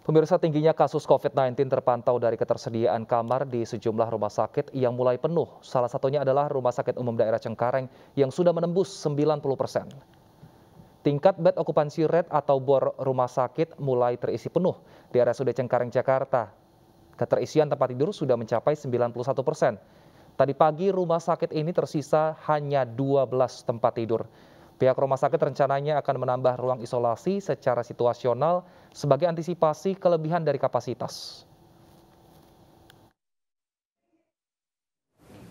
Pemirsa, tingginya kasus COVID-19 terpantau dari ketersediaan kamar di sejumlah rumah sakit yang mulai penuh. Salah satunya adalah Rumah Sakit Umum Daerah Cengkareng yang sudah menembus 90%. Tingkat bed occupancy rate atau BOR rumah sakit mulai terisi penuh di RSUD Cengkareng, Jakarta. Keterisian tempat tidur sudah mencapai 91%. Tadi pagi rumah sakit ini tersisa hanya 12 tempat tidur. Pihak rumah sakit rencananya akan menambah ruang isolasi secara situasional sebagai antisipasi kelebihan dari kapasitas.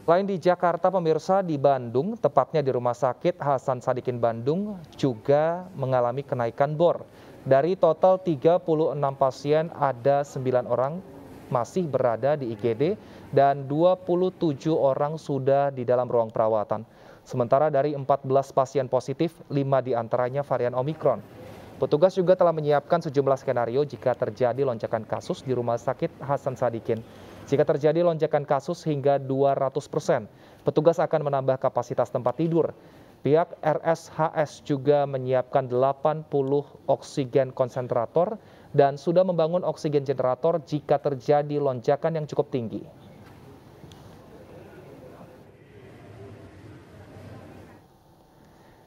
Selain di Jakarta, pemirsa, di Bandung, tepatnya di Rumah Sakit Hasan Sadikin Bandung, juga mengalami kenaikan BOR. Dari total 36 pasien, ada 9 orang masih berada di IGD dan 27 orang sudah di dalam ruang perawatan. Sementara dari 14 pasien positif, 5 diantaranya varian Omikron. Petugas juga telah menyiapkan sejumlah skenario jika terjadi lonjakan kasus di Rumah Sakit Hasan Sadikin. Jika terjadi lonjakan kasus hingga 200%, petugas akan menambah kapasitas tempat tidur. Pihak RSHS juga menyiapkan 80 oksigen konsentrator dan sudah membangun oksigen generator jika terjadi lonjakan yang cukup tinggi.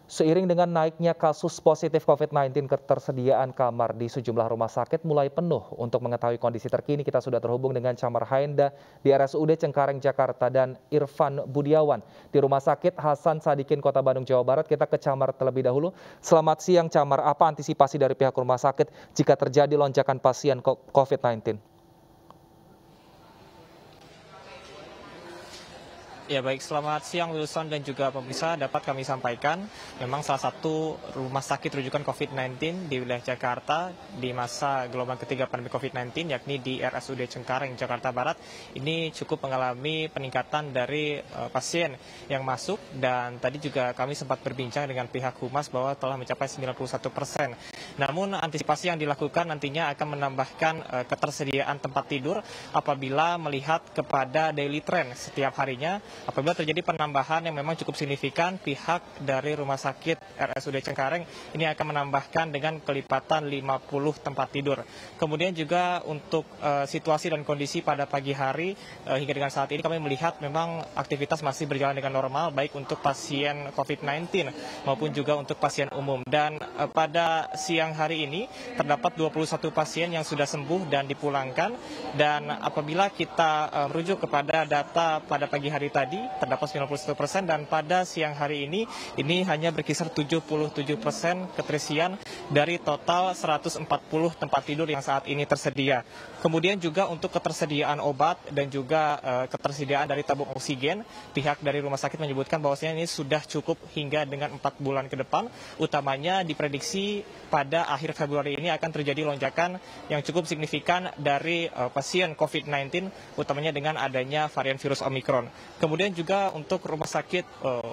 Seiring dengan naiknya kasus positif COVID-19, ketersediaan kamar di sejumlah rumah sakit mulai penuh. Untuk mengetahui kondisi terkini, kita sudah terhubung dengan Camar Haenda di RSUD Cengkareng, Jakarta, dan Irfan Budiawan di Rumah Sakit Hasan Sadikin, Kota Bandung, Jawa Barat. Kita ke Camar terlebih dahulu. Selamat siang, Camar. Apa antisipasi dari pihak rumah sakit jika terjadi lonjakan pasien COVID-19? Ya baik, selamat siang Wilson dan juga pemirsa. Dapat kami sampaikan, memang salah satu rumah sakit rujukan COVID-19 di wilayah Jakarta di masa gelombang ketiga pandemi COVID-19, yakni di RSUD Cengkareng, Jakarta Barat, ini cukup mengalami peningkatan dari pasien yang masuk, dan tadi juga kami sempat berbincang dengan pihak Humas bahwa telah mencapai 91%. Namun antisipasi yang dilakukan nantinya akan menambahkan ketersediaan tempat tidur apabila melihat kepada daily trend setiap harinya. Apabila terjadi penambahan yang memang cukup signifikan, pihak dari Rumah Sakit RSUD Cengkareng ini akan menambahkan dengan kelipatan 50 tempat tidur. Kemudian juga untuk situasi dan kondisi pada pagi hari hingga dengan saat ini kami melihat memang aktivitas masih berjalan dengan normal, baik untuk pasien COVID-19 maupun juga untuk pasien umum. Dan pada siang hari ini terdapat 21 pasien yang sudah sembuh dan dipulangkan. Dan apabila kita merujuk kepada data pada pagi hari tadi, terdapat 91%, dan pada siang hari ini hanya berkisar 77% keterisian dari total 140 tempat tidur yang saat ini tersedia. Kemudian juga untuk ketersediaan obat dan juga ketersediaan dari tabung oksigen, pihak dari rumah sakit menyebutkan bahwasanya ini sudah cukup hingga dengan 4 bulan ke depan. Utamanya diprediksi pada akhir Februari ini akan terjadi lonjakan yang cukup signifikan dari pasien COVID-19, utamanya dengan adanya varian virus Omikron. Kemudian juga untuk Rumah Sakit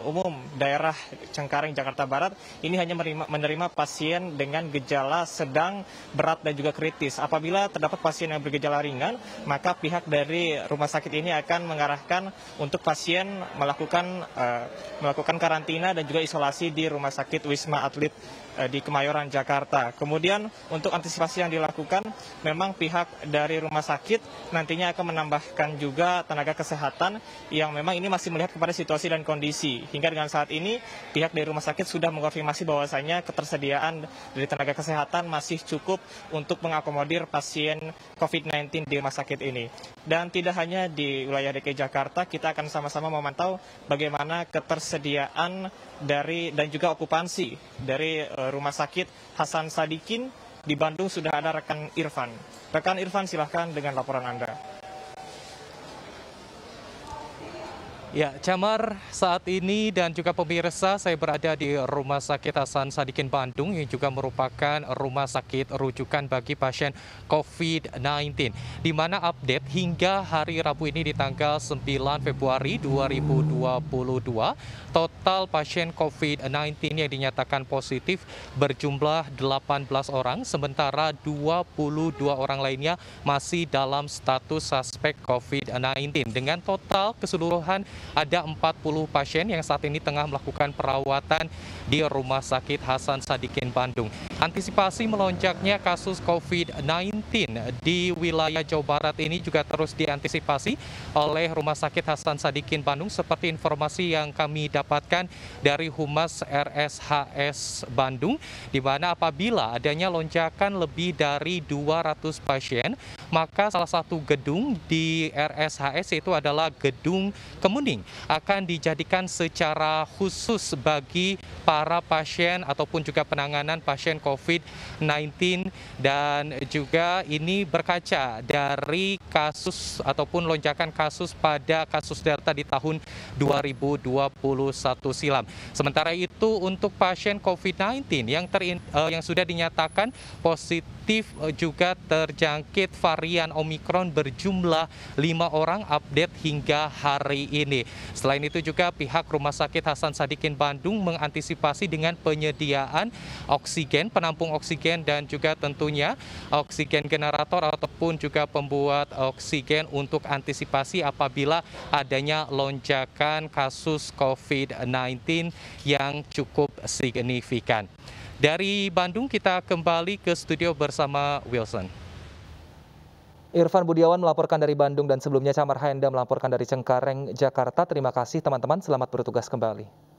Umum Daerah Cengkareng, Jakarta Barat, ini hanya menerima pasien dengan gejala sedang, berat, dan juga kritis. Apabila terdapat pasien yang bergejala ringan, maka pihak dari rumah sakit ini akan mengarahkan untuk pasien melakukan karantina dan juga isolasi di Rumah Sakit Wisma Atlet di Kemayoran, Jakarta. Kemudian untuk antisipasi yang dilakukan, memang pihak dari rumah sakit nantinya akan menambahkan juga tenaga kesehatan yang memang ini masih melihat kepada situasi dan kondisi. Hingga dengan saat ini pihak dari rumah sakit sudah mengonfirmasi bahwasanya ketersediaan dari tenaga kesehatan masih cukup untuk mengakomodir pasien COVID-19 di rumah sakit ini. Dan tidak hanya di wilayah DKI Jakarta, kita akan sama-sama memantau bagaimana ketersediaan dan juga okupansi dari Rumah Sakit Hasan Sadikin di Bandung. Sudah ada rekan Irfan. Rekan Irfan, silahkan dengan laporan Anda. Ya, Camar, saat ini dan juga pemirsa, saya berada di Rumah Sakit Hasan Sadikin Bandung yang juga merupakan rumah sakit rujukan bagi pasien COVID-19. Di mana update hingga hari Rabu ini di tanggal 9 Februari 2022, total pasien COVID-19 yang dinyatakan positif berjumlah 18 orang, sementara 22 orang lainnya masih dalam status suspek COVID-19. Dengan total keseluruhan ada 40 pasien yang saat ini tengah melakukan perawatan di Rumah Sakit Hasan Sadikin Bandung. Antisipasi melonjaknya kasus COVID-19 di wilayah Jawa Barat ini juga terus diantisipasi oleh Rumah Sakit Hasan Sadikin Bandung seperti informasi yang kami dapatkan dari Humas RSHS Bandung, di mana apabila adanya lonjakan lebih dari 200 pasien, maka salah satu gedung di RSHS itu adalah Gedung Kemuning akan dijadikan secara khusus bagi para pasien ataupun juga penanganan pasien COVID-19, dan juga ini berkaca dari kasus ataupun lonjakan kasus pada kasus Delta di tahun 2021 silam. Sementara itu untuk pasien COVID-19 yang sudah dinyatakan positif juga terjangkit varian Omikron berjumlah 5 orang update hingga hari ini. Selain itu juga pihak Rumah Sakit Hasan Sadikin Bandung mengantisipasi dengan penyediaan oksigen, penampung oksigen, dan juga tentunya oksigen generator ataupun juga pembuat oksigen untuk antisipasi apabila adanya lonjakan kasus COVID-19 yang cukup signifikan. Dari Bandung kita kembali ke studio bersama Wilson. Irfan Budiawan melaporkan dari Bandung dan sebelumnya Camar Haenda melaporkan dari Cengkareng, Jakarta. Terima kasih teman-teman, selamat bertugas kembali.